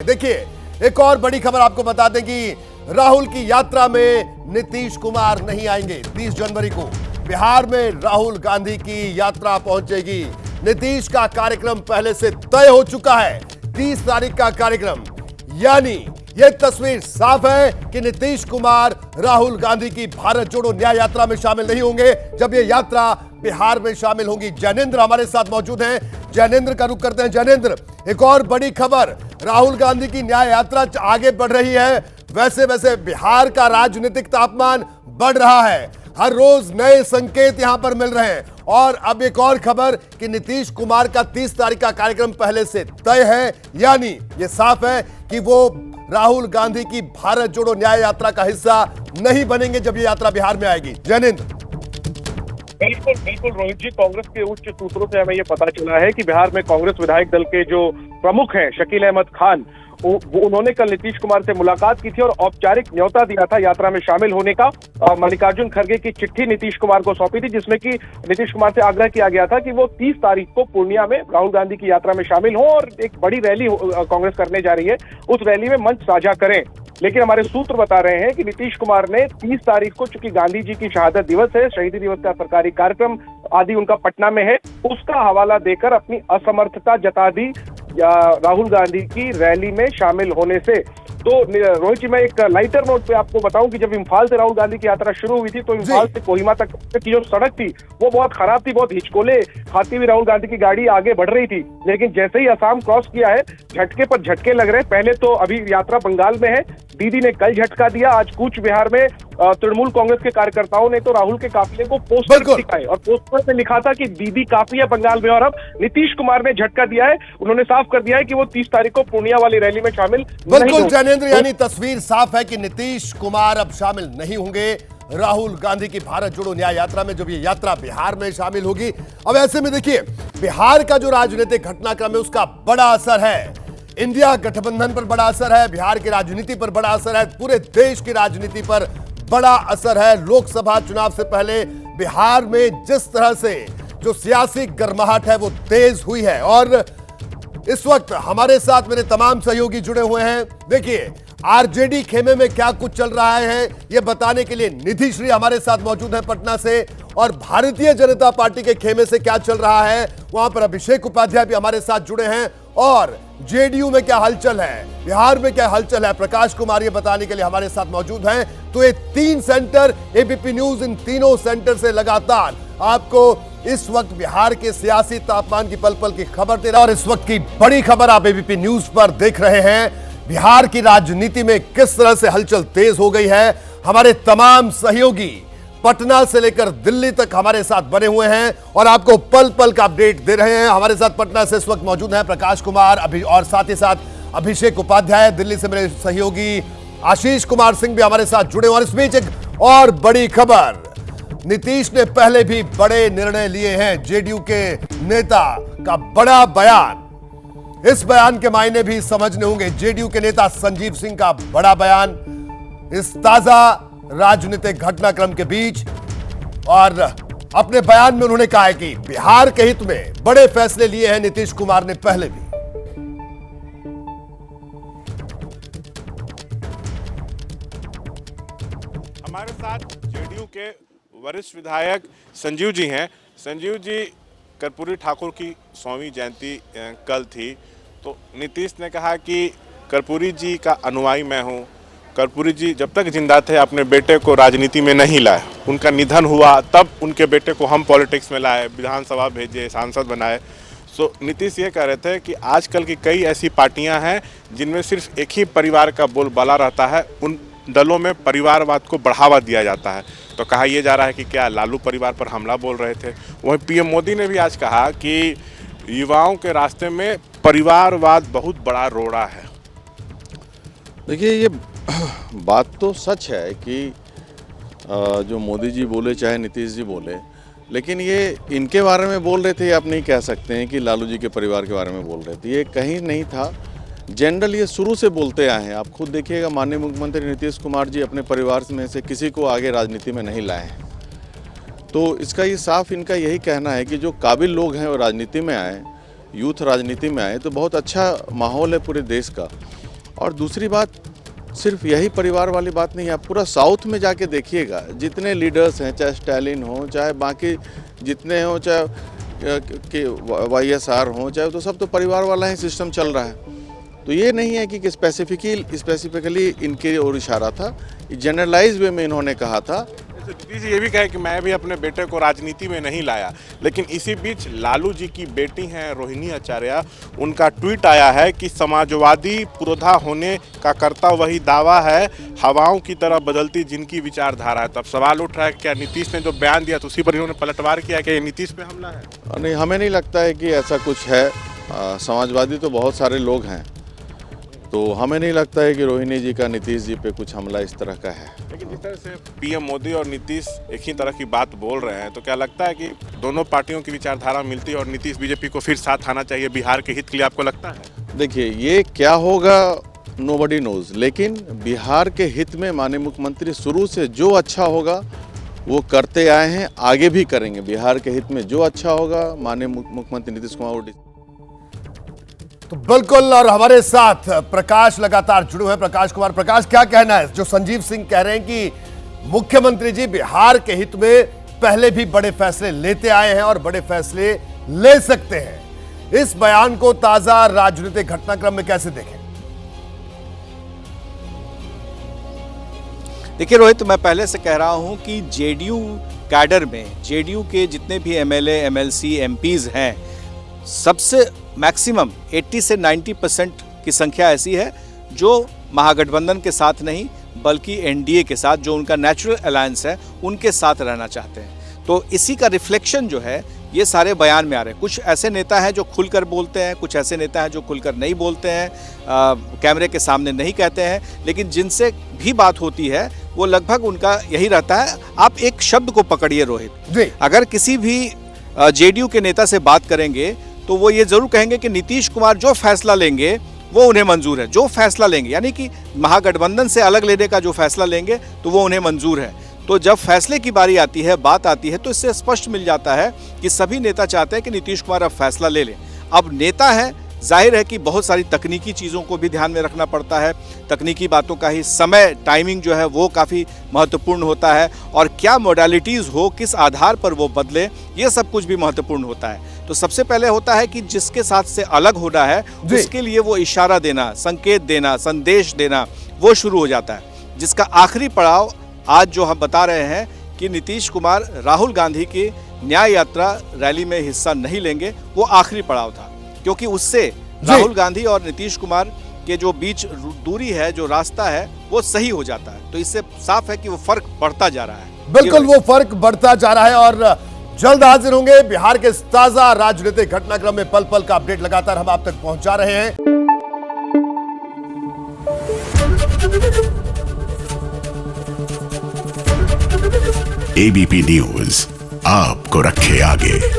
देखिए, एक और बड़ी खबर आपको बता दें कि राहुल की यात्रा में नीतीश कुमार नहीं आएंगे। 30 जनवरी को बिहार में राहुल गांधी की यात्रा पहुंचेगी। नीतीश का कार्यक्रम पहले से तय हो चुका है, 30 तारीख का कार्यक्रम। यानी यह तस्वीर साफ है कि नीतीश कुमार राहुल गांधी की भारत जोड़ो न्याय यात्रा में शामिल नहीं होंगे जब यह यात्रा बिहार में शामिल होगी। जैनेंद्र हमारे साथ मौजूद हैं, जैनेंद्र का रुख करते हैं। जैनेंद्र, एक और बड़ी खबर, राहुल गांधी की न्याय यात्रा आगे बढ़ रही है। वैसे वैसे बिहार का राजनीतिक तापमान बढ़ रहा है, हर रोज नए संकेत यहां पर मिल रहे हैं। और अब एक और खबर कि नीतीश कुमार का 30 तारीख का कार्यक्रम पहले से तय है, यानी यह साफ है कि वो राहुल गांधी की भारत जोड़ो न्याय यात्रा का हिस्सा नहीं बनेंगे जब ये यात्रा बिहार में आएगी। जैनेंद्र। बिल्कुल बिल्कुल रोहित जी, कांग्रेस के उच्च सूत्रों से हमें ये पता चला है कि बिहार में कांग्रेस विधायक दल के जो प्रमुख हैं शकील अहमद खान, उन्होंने कल नीतीश कुमार से मुलाकात की थी और औपचारिक न्योता दिया था यात्रा में शामिल होने का। मल्लिकार्जुन खड़गे की चिट्ठी नीतीश कुमार को सौंपी थी जिसमें कि नीतीश कुमार से आग्रह किया गया था कि वो 30 तारीख को पूर्णिया में राहुल गांधी की यात्रा में शामिल हो और एक बड़ी रैली कांग्रेस करने जा रही है, उस रैली में मंच साझा करें। लेकिन हमारे सूत्र बता रहे हैं कि नीतीश कुमार ने 30 तारीख को, चूंकि गांधी जी की शहादत दिवस है, शहीदी दिवस का सरकारी कार्यक्रम आदि उनका पटना में है, उसका हवाला देकर अपनी असमर्थता जता दी राहुल गांधी की रैली में शामिल होने से। तो रोहित जी, मैं एक लाइटर नोट पे आपको बताऊं कि जब इम्फाल से राहुल गांधी की यात्रा शुरू हुई थी तो इम्फाल से कोहिमा तक की जो सड़क थी वो बहुत खराब थी, बहुत हिचकोले खाती हुई राहुल गांधी की गाड़ी आगे बढ़ रही थी। लेकिन जैसे ही असम क्रॉस किया है, झटके पर झटके लग रहे हैं। पहले तो अभी यात्रा बंगाल में है, दीदी ने कल झटका दिया, आज कूच बिहार में तृणमूल कांग्रेस के कार्यकर्ताओं ने तो राहुल के काफिले को पोस्टर दिखाए और पोस्टर में लिखा था कि दीदी काफी है बंगाल में। और अब नीतीश कुमार ने झटका दिया है, उन्होंने साफ कर दिया है कि वो 30 तारीख को पूर्णिया वाली रैली में शामिल बिल्कुल जैनेंद्र, यानी तस्वीर साफ है कि नीतीश कुमार अब शामिल नहीं होंगे राहुल गांधी की भारत जोड़ो न्याय यात्रा में जब ये यात्रा बिहार में शामिल होगी। अब ऐसे में देखिए, बिहार का जो राजनीतिक घटनाक्रम है उसका बड़ा असर है, इंडिया गठबंधन पर बड़ा असर है, बिहार की राजनीति पर बड़ा असर है, पूरे देश की राजनीति पर बड़ा असर है। लोकसभा चुनाव से पहले बिहार में जिस तरह से जो सियासी गर्माहट है वो तेज हुई है और इस वक्त हमारे साथ मेरे तमाम सहयोगी जुड़े हुए हैं। देखिए, आरजेडी खेमे में क्या कुछ चल रहा है ये बताने के लिए निधि श्री हमारे साथ मौजूद है पटना से, और भारतीय जनता पार्टी के खेमे से क्या चल रहा है वहां पर अभिषेक उपाध्याय भी हमारे साथ जुड़े हैं, और जेडीयू में क्या हलचल है, बिहार में क्या हलचल है, प्रकाश कुमार ये बताने के लिए हमारे साथ मौजूद हैं। तो ये 3 सेंटर, एबीपी न्यूज इन तीनों सेंटर से लगातार आपको इस वक्त बिहार के सियासी तापमान की पल पल की खबर दे रहा है। और इस वक्त की बड़ी खबर आप एबीपी न्यूज पर देख रहे हैं, बिहार की राजनीति में किस तरह से हलचल तेज हो गई है। हमारे तमाम सहयोगी पटना से लेकर दिल्ली तक हमारे साथ बने हुए हैं और आपको पल पल का अपडेट दे रहे हैं। हमारे साथ पटना से इस वक्त मौजूद हैं प्रकाश कुमार और साथ ही साथ अभिषेक उपाध्याय। दिल्ली से मेरे सहयोगी आशीष कुमार सिंह भी हमारे साथ जुड़े। और इस बीच एक और बड़ी खबर, नीतीश ने पहले भी बड़े निर्णय लिए हैं, जेडीयू के नेता का बड़ा बयान, इस बयान के मायने भी समझने होंगे। जेडीयू के नेता संजीव सिंह का बड़ा बयान इस ताजा राजनीतिक घटनाक्रम के बीच, और अपने बयान में उन्होंने कहा है कि बिहार के हित में बड़े फैसले लिए हैं नीतीश कुमार ने पहले भी। हमारे साथ जेडीयू के वरिष्ठ विधायक संजीव जी हैं। संजीव जी, कर्पूरी ठाकुर की 100वीं जयंती कल थी, तो नीतीश ने कहा कि कर्पूरी जी का अनुयायी मैं हूं, कर्पूरी जी जब तक जिंदा थे अपने बेटे को राजनीति में नहीं लाए, उनका निधन हुआ तब उनके बेटे को हम पॉलिटिक्स में लाए, विधानसभा भेजे, सांसद बनाए। सो नीतीश ये कह रहे थे कि आजकल की कई ऐसी पार्टियां हैं जिनमें सिर्फ एक ही परिवार का बोलबाला रहता है, उन दलों में परिवारवाद को बढ़ावा दिया जाता है। तो कहा यह जा रहा है कि क्या लालू परिवार पर हमला बोल रहे थे। वहीं पीएम मोदी ने भी आज कहा कि युवाओं के रास्ते में परिवारवाद बहुत बड़ा रोड़ा है। देखिए, ये बात तो सच है कि जो मोदी जी बोले चाहे नीतीश जी बोले, लेकिन ये इनके बारे में बोल रहे थे, आप नहीं कह सकते हैं कि लालू जी के परिवार के बारे में बोल रहे थे। ये कहीं नहीं था, जनरल ये शुरू से बोलते आए हैं। आप खुद देखिएगा, माननीय मुख्यमंत्री नीतीश कुमार जी अपने परिवार में से किसी को आगे राजनीति में नहीं लाए हैं। तो इसका ये साफ इनका यही कहना है कि जो काबिल लोग हैं वो राजनीति में आए, यूथ राजनीति में आए, तो बहुत अच्छा माहौल है पूरे देश का। और दूसरी बात, सिर्फ यही परिवार वाली बात नहीं है, आप पूरा साउथ में जाके देखिएगा, जितने लीडर्स हैं, चाहे स्टालिन हो, चाहे बाकी जितने हों, चाहे YSR हो, चाहे तो सब तो परिवार वाला ही सिस्टम चल रहा है। तो ये नहीं है कि स्पेसिफिकली इनके ओर इशारा था, जनरलाइज वे में इन्होंने कहा था। नीतीश जी ये भी कहे कि मैं भी अपने बेटे को राजनीति में नहीं लाया, लेकिन इसी बीच लालू जी की बेटी हैं रोहिणी आचार्य, उनका ट्वीट आया है कि समाजवादी पुरोधा होने का करता वही दावा है, हवाओं की तरह बदलती जिनकी विचारधारा है। तब सवाल उठ रहा है क्या नीतीश ने जो बयान दिया तो उसी पर इन्होंने पलटवार किया कि ये नीतीश पे हमला है? नहीं, हमें नहीं लगता है कि ऐसा कुछ है। समाजवादी तो बहुत सारे लोग हैं, तो हमें नहीं लगता है कि रोहिणी जी का नीतीश जी पे कुछ हमला इस तरह का है। लेकिन जिस तरह से PM मोदी और नीतीश एक ही तरह की बात बोल रहे हैं, तो क्या लगता है कि दोनों पार्टियों की विचारधारा मिलती है और नीतीश BJP को फिर साथ आना चाहिए बिहार के हित के लिए, आपको लगता है? देखिए, ये क्या होगा नोबडी नोज, लेकिन बिहार के हित में माननीय मुख्यमंत्री शुरू से जो अच्छा होगा वो करते आए हैं, आगे भी करेंगे। बिहार के हित में जो अच्छा होगा माननीय मुख्यमंत्री नीतीश कुमार। तो बिल्कुल, और हमारे साथ प्रकाश लगातार जुड़े हैं। प्रकाश कुमार, प्रकाश, क्या कहना है जो संजीव सिंह कह रहे हैं कि मुख्यमंत्री जी बिहार के हित में पहले भी बड़े फैसले लेते आए हैं और बड़े फैसले ले सकते हैं, इस बयान को ताजा राजनीतिक घटनाक्रम में कैसे देखें? देखिए रोहित, मैं पहले से कह रहा हूं कि जेडीयू कैडर में जेडीयू के जितने भी MLA, MLC, MPs हैं, सबसे मैक्सिमम 80 से 90% की संख्या ऐसी है जो महागठबंधन के साथ नहीं बल्कि NDA के साथ, जो उनका नेचुरल अलायंस है, उनके साथ रहना चाहते हैं। तो इसी का रिफ्लेक्शन जो है ये सारे बयान में आ रहे हैं। कुछ ऐसे नेता हैं जो खुलकर बोलते हैं, कुछ ऐसे नेता हैं जो खुलकर नहीं बोलते हैं, कैमरे के सामने नहीं कहते हैं, लेकिन जिनसे भी बात होती है वो लगभग उनका यही रहता है। आप एक शब्द को पकड़िए रोहित, अगर किसी भी जेडीयू के नेता से बात करेंगे तो वो ये जरूर कहेंगे कि नीतीश कुमार जो फैसला लेंगे वो उन्हें मंजूर है। जो फैसला लेंगे यानी कि महागठबंधन से अलग लेने का जो फैसला लेंगे तो वो उन्हें मंजूर है। तो जब फैसले की बारी आती है, बात आती है, तो इससे स्पष्ट मिल जाता है कि सभी नेता चाहते हैं कि नीतीश कुमार अब फैसला ले लें। अब नेता है, जाहिर है कि बहुत सारी तकनीकी चीज़ों को भी ध्यान में रखना पड़ता है। तकनीकी बातों का ही समय, टाइमिंग जो है वो काफ़ी महत्वपूर्ण होता है, और क्या मोडालिटीज़ हो, किस आधार पर वो बदले, ये सब कुछ भी महत्वपूर्ण होता है। तो सबसे पहले होता है कि जिसके साथ से अलग होना है उसके लिए वो इशारा देना, संकेत देना, संदेश देना, वो शुरू हो जाता है। जिसका आखिरी पड़ाव आज जो हम बता रहे हैं कि नीतीश कुमार राहुल गांधी की न्याय यात्रा रैली में हिस्सा नहीं लेंगे, वो आखिरी पड़ाव था, क्योंकि उससे राहुल गांधी और नीतीश कुमार के जो बीच दूरी है, जो रास्ता है, वो सही हो जाता है। तो इससे साफ है कि वो फर्क बढ़ता जा रहा है। बिल्कुल, वो फर्क बढ़ता जा रहा है, और जल्द हाजिर होंगे बिहार के ताजा राजनीतिक घटनाक्रम में। पल पल का अपडेट लगातार हम आप तक पहुंचा रहे हैं। ABP न्यूज आपको रखे आगे।